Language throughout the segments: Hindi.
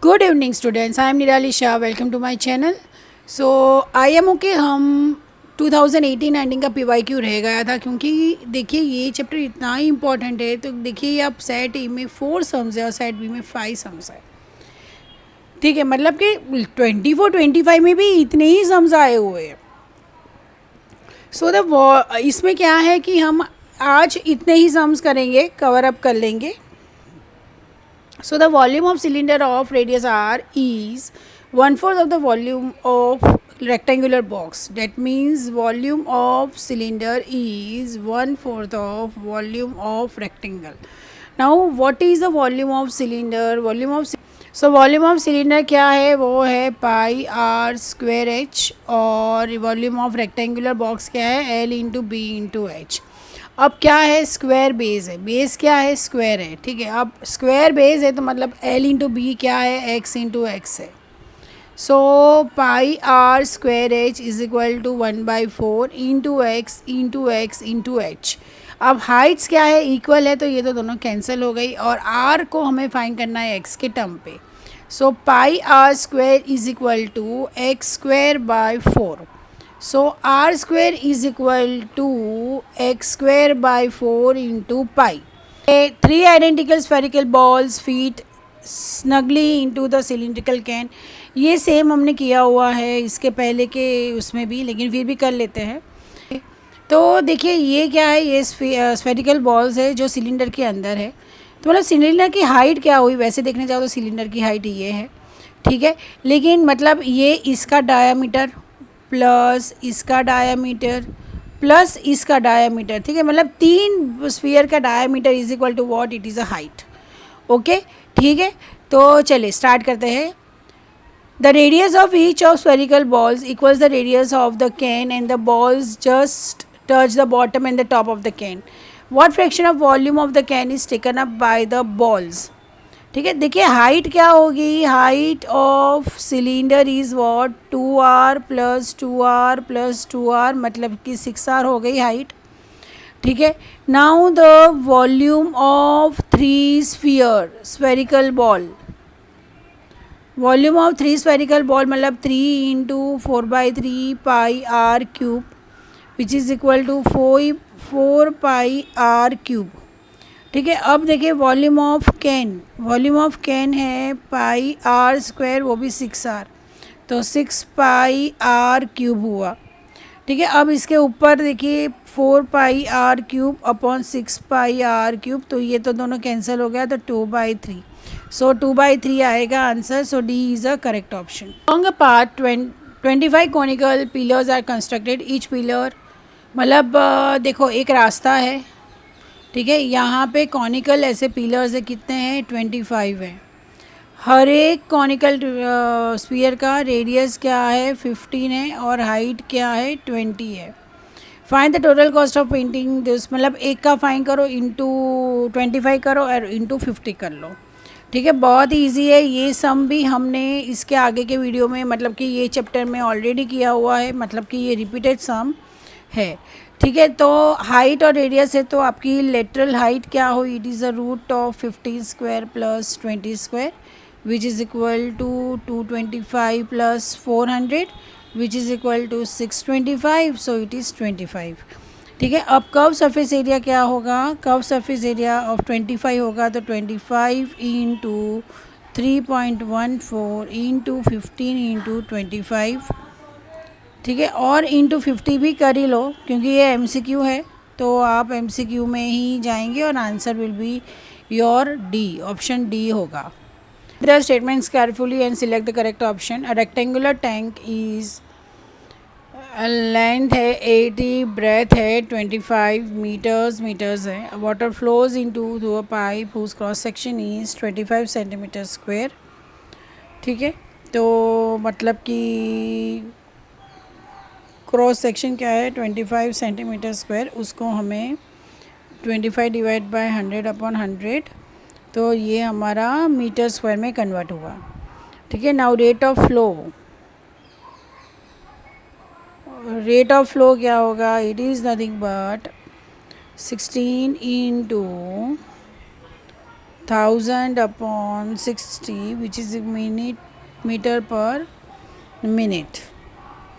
Good evening students, I am Nirali Shah. Welcome to my channel. So I am okay. हम 2018 एंडिंग का पीवाईक्यू रह गया था, क्योंकि देखिए ये चैप्टर इतना ही इंपॉर्टेंट है। तो देखिए आप सेट ए में 4 सम्स है और सेट बी में 5 सम्स है। ठीक है, मतलब कि 24 25 में भी इतने ही सम्स आए हुए हैं। सो द इसमें क्या है कि हम आज इतने ही सम्स करेंगे, कवर अप कर लेंगे। So the volume of cylinder of radius r is 1/4 of the volume of rectangular box. That means volume of cylinder is 1/4 of volume of rectangle. Now what is the volume of cylinder? volume of cylinder क्या है? वो है पाई आर स्क्वेयर एच, और वॉल्यूम ऑफ रेक्टेंगुलर बॉक्स क्या है? L into B into H. अब क्या है? स्क्वायर बेस है। बेस क्या है? स्क्वायर है। ठीक है, अब स्क्वायर बेस है तो मतलब एल इंटू बी क्या है? एक्स इंटू एक्स है। So pi are square h is equal to 1/4 into x into x into H. अब हाइट्स क्या है? इक्वल है, तो ये तो दोनों कैंसिल हो गई, और आर को हमें फाइंड करना है एक्स के टर्म पे। So pi are square is equal to x square by 4। So r square is equal to x square by 4 into pi. Three identical spherical balls fit snugly into the cylindrical can. ये सेम हमने किया हुआ है इसके पहले के उसमें भी, लेकिन फिर भी कर लेते हैं। तो देखिए ये क्या है? ये स्फेरिकल बॉल्स है जो सिलेंडर के अंदर है। तो मतलब सिलेंडर की हाइट क्या हुई? वैसे देखने जाओ तो सिलेंडर की हाइट ये है, ठीक है। लेकिन मतलब ये इसका डायामीटर प्लस इसका डायामीटर प्लस इसका डायामीटर, ठीक है। मतलब 3 स्फीयर का diameter is equal to what? It is a height. Okay, ठीक है। तो चलिए स्टार्ट करते हैं। The radius of each of spherical balls equals the radius of the can, and the balls just touch the bottom and the top of the can. What fraction of volume of the can is taken up by the balls? ठीक है, देखिए हाइट क्या होगी? Height of cylinder is what? 2r plus 2r plus 2r, मतलब कि 6r हो गई हाइट। ठीक है, now the volume of 3 spherical ball. Volume of 3 spherical ball मतलब 3 into 4/3 pi are cube, which is equal to 4 pi are cube. ठीक है, अब देखिए वॉल्यूम ऑफ कैन है पाई आर स्क्वायर, वो भी 6r, तो 6 पाई आर क्यूब हुआ। ठीक है, अब इसके ऊपर देखिए 4 pi are cube upon 6 pi are cube, तो ये तो दोनों कैंसिल हो गया, तो 2/3। सो 2/3 आएगा answer. So D is a correct option. Long part 25 conical pillars are constructed. Each pillar मतलब देखो एक रास्ता है, ठीक है। यहाँ पे कॉनिकल ऐसे पिलर्स है, कितने हैं? 25 है। हर एक कॉनिकल स्फीयर का रेडियस क्या है? 15 है, और हाइट क्या है? 20 है। Find the total cost of painting this, मतलब एक का फाइन करो, इंटू 25 करो और इंटू 50 कर लो। ठीक है, बहुत ईजी है। ये सम भी हमने इसके आगे के वीडियो में, मतलब कि ये चैप्टर में ऑलरेडी किया हुआ है, मतलब कि ये रिपीटेड सम है। ठीक है, तो हाइट और रेडियस है, तो आपकी लेटरल हाइट क्या हुई? It is a root of 15 square plus 20 square, which is equal to 225 plus 400, which is equal to 625, so it is 25। ठीक है, अब कर्व सरफेस एरिया क्या होगा? कर्व सरफेस एरिया ऑफ 25 होगा, तो 25 इंटू 3.14 इंटू 15 इंटू 25। ठीक है, और इंटू 50 भी कर ही लो, क्योंकि ये एमसीक्यू है, तो आप एमसीक्यू में ही जाएंगे और answer will be your D, option D होगा। The statements carefully and select the correct option. A rectangular tank is length है 80, ब्रेथ है 25 मीटर्स है। Water flows into through a pipe whose cross section is 25 centimetre square. ठीक है, तो मतलब कि क्रॉस सेक्शन क्या है? 25 सेंटीमीटर स्क्वायर, उसको हमें 25 डिवाइड बाय 100 अपॉन 100, तो ये हमारा मीटर स्क्वायर में कन्वर्ट हुआ। ठीक है, नाउ रेट ऑफ फ्लो क्या होगा? It is nothing but 16 into 1000/60 which is metre per minute.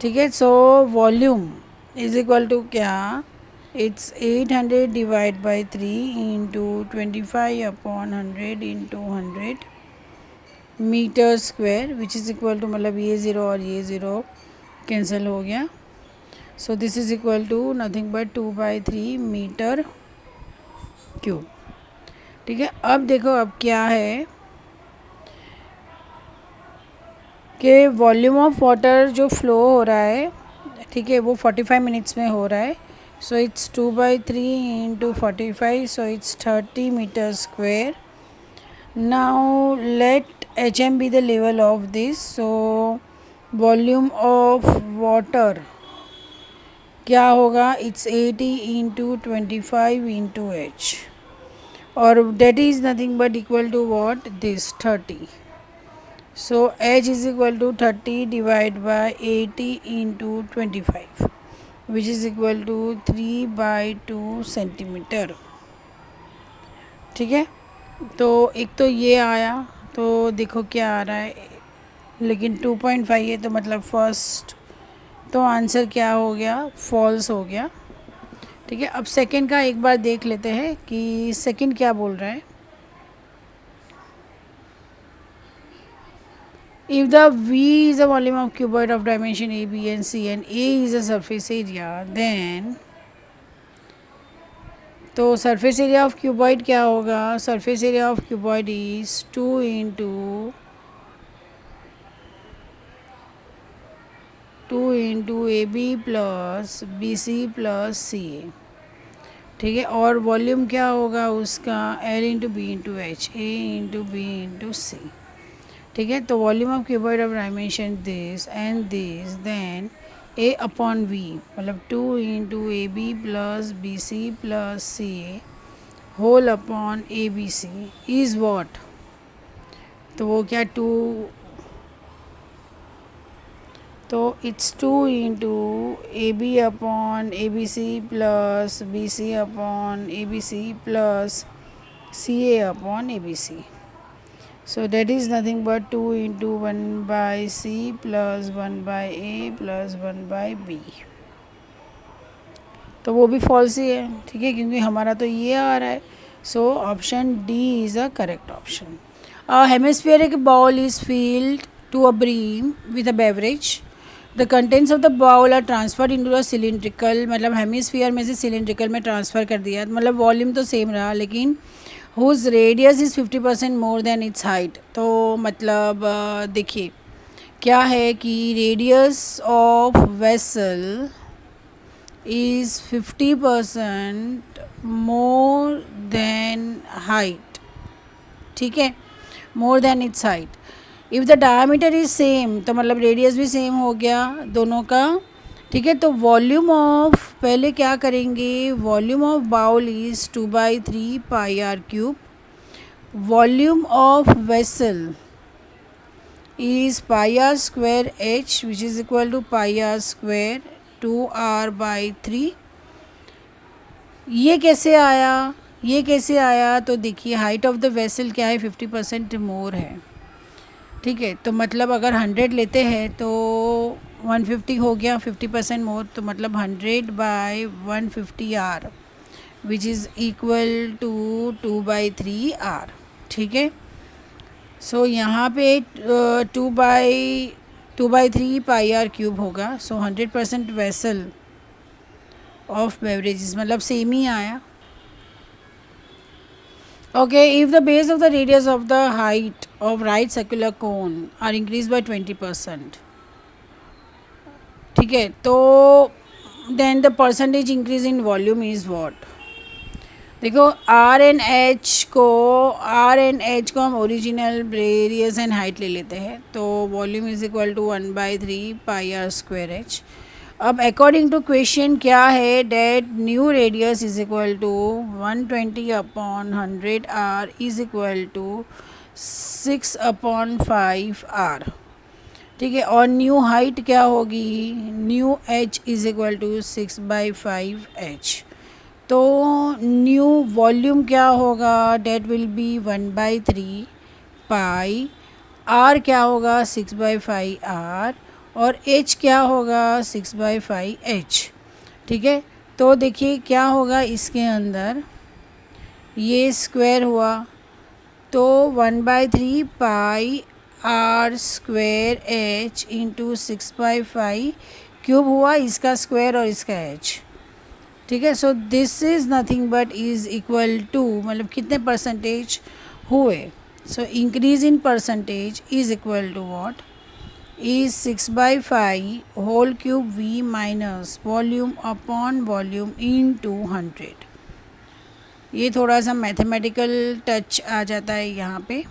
ठीक है, so volume is equal to क्या, it's 800 divide by 3 into 25/100 into 100 metre square which is equal to, मतलब ये ज़ीरो और ये ज़ीरो कैंसिल हो गया, so this is equal to nothing but 2/3 metre cube. ठीक है, अब देखो अब क्या है कि वॉल्यूम ऑफ वाटर जो फ्लो हो रहा है, ठीक है, वो 45 मिनट्स में हो रहा है, so it's 2/3 into 45, so it's 30 metre square. Now let HM be the level of this, so volume of water क्या होगा, इट्स 80 इंटू 25 इंटू H, और that is nothing but equal to what, this 30, so H is equal to 30 divided by 80 into 25 which is equal to 3/2 centimetre. ठीक है, तो एक तो ये आया, तो देखो क्या आ रहा है, लेकिन 2.5 है तो मतलब फर्स्ट तो आंसर क्या हो गया, फॉल्स हो गया। ठीक है, अब सेकंड का एक बार देख लेते हैं कि सेकंड क्या बोल रहा है। If the V is a volume of cuboid of dimension A, B and C and A is a surface area, then तो सरफेस एरिया ऑफ क्यूबॉइड क्या होगा, surface area of cuboid is 2 into AB plus BC plus CA। ठीक है, और वॉल्यूम क्या होगा उसका, L into B into H, A into B into C. ठीक है, तो volume of cuboid of dimension this and this, then A upon V मतलब 2 into AB plus BC plus CA whole upon ABC is what, तो वो क्या 2, तो it's 2 into AB upon ABC plus BC upon ABC plus CA upon ABC, so that is nothing but 2 into 1/C plus 1/A plus 1/B, तो वो भी फॉल्स ही है। ठीक है, क्योंकि हमारा तो ये आ रहा है, so option D is a correct option. A hemispheric bowl is filled to a brim with a beverage. The contents of the bowl are transferred into a cylindrical, मतलब हेमिस्फीयर में से सिलेंड्रिकल में ट्रांसफ़र कर दिया, मतलब वॉल्यूम तो सेम रहा लेकिन whose radius is 50% more than its height. तो मतलब देखिए क्या है कि radius of vessel is 50% more than height. ठीक है, more than its height. If the diameter is same, तो मतलब रेडियस भी सेम हो गया दोनों का। ठीक है, तो वॉल्यूम ऑफ, पहले क्या करेंगे, volume of bowl is 2/3 πr³, volume of vessel is πr² H which is equal to πr² 2r/3। ये कैसे आया, ये कैसे आया, तो देखिए हाइट ऑफ द वेसल क्या है, 50% मोर है। ठीक है, तो मतलब अगर 100 लेते हैं तो 150 हो गया, 50% मोर, तो मतलब 100/150 R which is equal to 2/3 R। ठीक है, सो यहाँ पे 2/3 πr³ होगा, सो 100% वेसल ऑफ बेवरेजेस, मतलब सेम ही आया। Okay, if the base of the radius of the height of right circular cone are increased by 20%, ठीक है, तो then the percentage increase in volume is what, देखो आर एंड एच को हम ओरिजिनल रेडियस एंड हाइट ले लेते हैं, तो volume is equal to 1/3 πr² H। अब अकॉर्डिंग टू क्वेश्चन क्या है, that new radius is equal to 120/100 R is equal to 6/5 R। ठीक है, और न्यू हाइट क्या होगी, new H is equal to 6/5 H। तो न्यू वॉल्यूम क्या होगा, that will be 1/3 pi, R क्या होगा 6/5 आर, और एच क्या होगा 6/5 एच। ठीक है, तो देखिए क्या होगा इसके अंदर, ये स्क्वायर हुआ तो 1/3 pi are square H into 6/5 cube हुआ, इसका स्क्वायर और इसका एच। ठीक है, so this is nothing but is equal to, मतलब कितने परसेंटेज हुए, so increase in percentage is equal to what, is 6/5 whole cube v minus volume upon volume in 200। ये थोड़ा सा मैथमेटिकल टच आ जाता है यहाँ पे।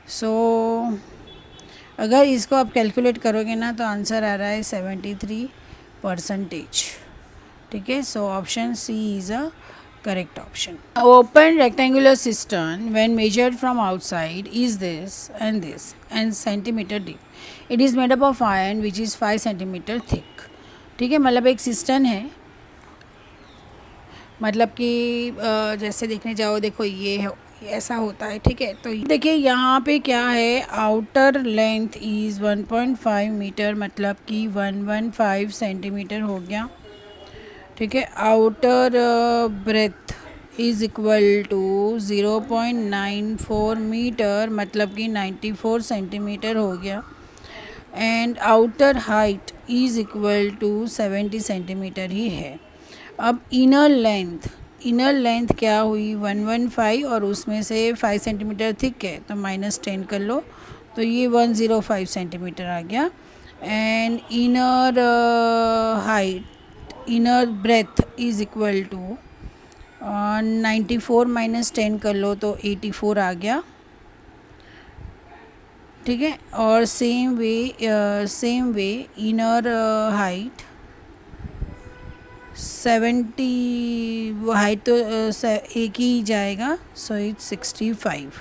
सो अगर इसको आप कैलकुलेट करोगे ना तो आंसर आ रहा है 73%। ठीक है, so option C is a correct option. A open rectangular cistern when measured from outside is this and centimeter deep. It is made up of iron which is 5 centimeter thick. ठीक है, मतलब एक सिस्टन है, मतलब कि जैसे देखने जाओ, देखो ये है, ऐसा होता है। ठीक है, तो देखिए यहाँ पे क्या है, आउटर लेंथ इज़ 1.5 मीटर, मतलब कि 115 सेंटीमीटर हो गया। ठीक है, outer breadth is equal to 0.94 metre, मतलब कि 94 सेंटीमीटर हो गया। And outer height is equal to 70 centimetre ही है। अब इनर लेंथ क्या हुई 115, और उसमें से 5 सेंटीमीटर थिक है तो -10 कर लो, तो ये 105 सेंटीमीटर आ गया। And inner height, inner breadth is equal to 94 -10 कर लो तो 84 आ गया। ठीक है, और सेम वे इनर हाइट 70, वो हाइट तो एक ही जाएगा, सो इट्स 65।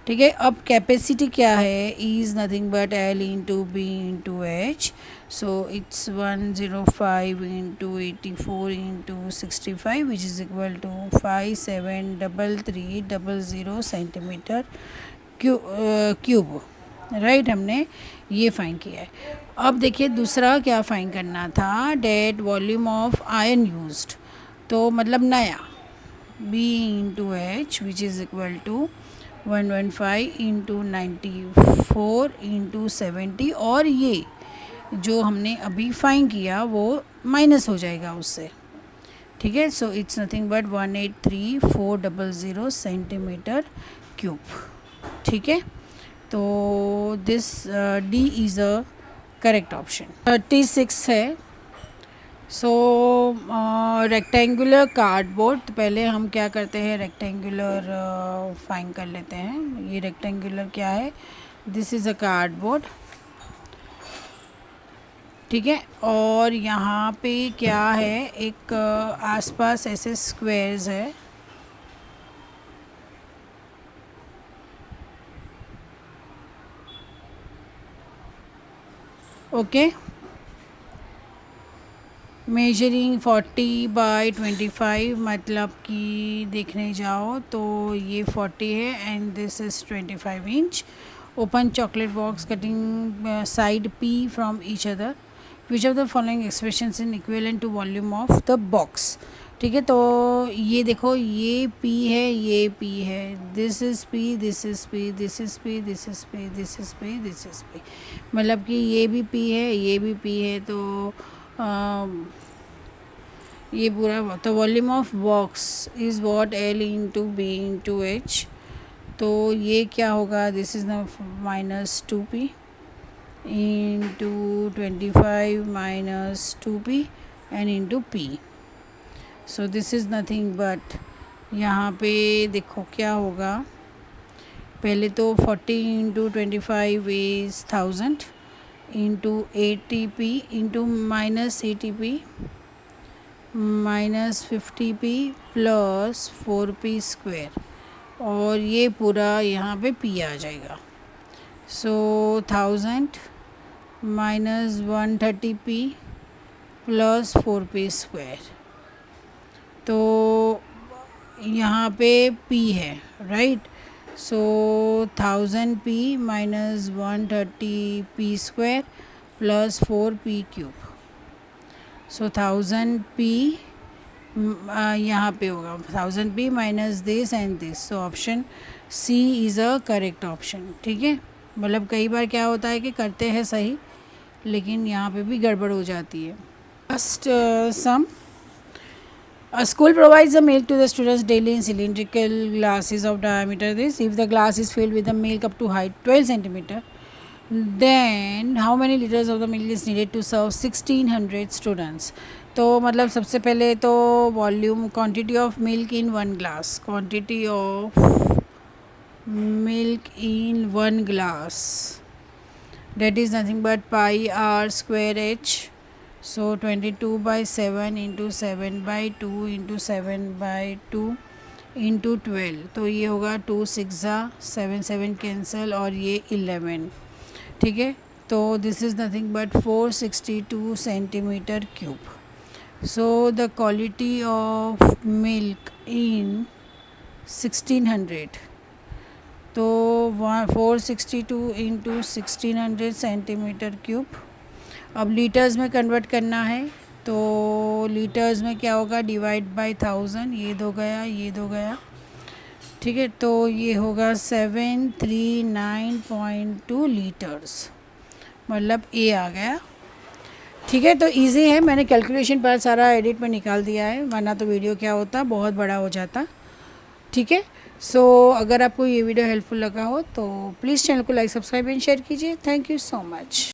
ठीक है, अब कैपेसिटी क्या है, is nothing but L into B into H, so it's 105 into 84 into 65 which is equal to 573300 centimetre cube. Right, हमने ये फाइंड किया है। अब देखिए दूसरा क्या फाइंड करना था, that volume of iron used, तो मतलब नया, B into H which is equal to 115 into 94 into 70, और ये जो हमने अभी फाइंड किया वो माइनस हो जाएगा उससे। ठीक है, so it's nothing but 183400 centimetre cube. ठीक है, तो this D is a correct option. 36 है। सो रेक्टेंगुलर कार्डबोर्ड, तो पहले हम क्या करते हैं, रेक्टेंगुलर फाइंड कर लेते हैं। ये रेक्टेंगुलर क्या है, दिस इज़ अ कार्डबोर्ड। ठीक है, और यहाँ पे क्या है, एक आसपास ऐसे स्क्वेयर्स है। ओके, मेजरिंग 40/25, मतलब कि देखने जाओ तो ये 40 है and this is 25 inch. Open chocolate box cutting side P from each other, which of the following expressions in equivalent to volume of the box. ठीक है, तो ये देखो, ये P है, ये P है, this is P, this is P, this is P, this is P, this is P, this is P, मतलब कि ये भी P है, ये भी P है, तो ये पूरा, तो volume of box is what L into B into H, तो ये क्या होगा, दिस इज़ न -2p into 25 -2p and into p। So this is nothing but, यहाँ पे देखो क्या होगा, पहले तो 40 into 25 is 1000 into 80p into -80p -50p plus 4p square, और ये पूरा यहाँ पे p आ जाएगा। सो 1000 -130p प्लस 4p स्क्वायर, तो यहाँ पे P है, right. So 1000 P minus 130 P square plus 4P cube. So 1000 P यहाँ पे होगा 1000 P minus this and this. So option C is a correct option, ठीक है। मतलब कई बार क्या होता है कि करते हैं सही, लेकिन यहाँ पे भी गड़बड़ हो जाती है। First sum, a school provides the milk to the students daily in cylindrical glasses of diameter this. If the glass is filled with the milk up to height 12 centimeter, then how many liters of the milk is needed to serve 1600 students? तो मतलब सबसे पहले तो volume, quantity of milk in one glass, quantity of milk in one glass, that is nothing but pi r square h. So 22/7 into 7/2 into 7/2 into 12, तो ये होगा 2 6 7 7 कैंसल और ये 11, ठीक है। तो this is nothing but 462 centimetre cube. So the quality of milk in 1600, तो 462 इंटू 1600 सेंटीमीटर क्यूब। अब लीटर्स में कन्वर्ट करना है, तो लीटर्स में क्या होगा, डिवाइड बाय 1000, ये दो गया, ये दो गया, ठीक है। तो ये होगा 739.2 लीटर्स, मतलब ए आ गया, ठीक है। तो इजी है, मैंने कैलकुलेशन पर सारा एडिट में निकाल दिया है, वरना तो वीडियो क्या होता बहुत बड़ा हो जाता, ठीक है। सो अगर आपको ये वीडियो हेल्पफुल लगा हो तो प्लीज़ चैनल को लाइक, सब्सक्राइब एंड शेयर कीजिए। Thank you so much.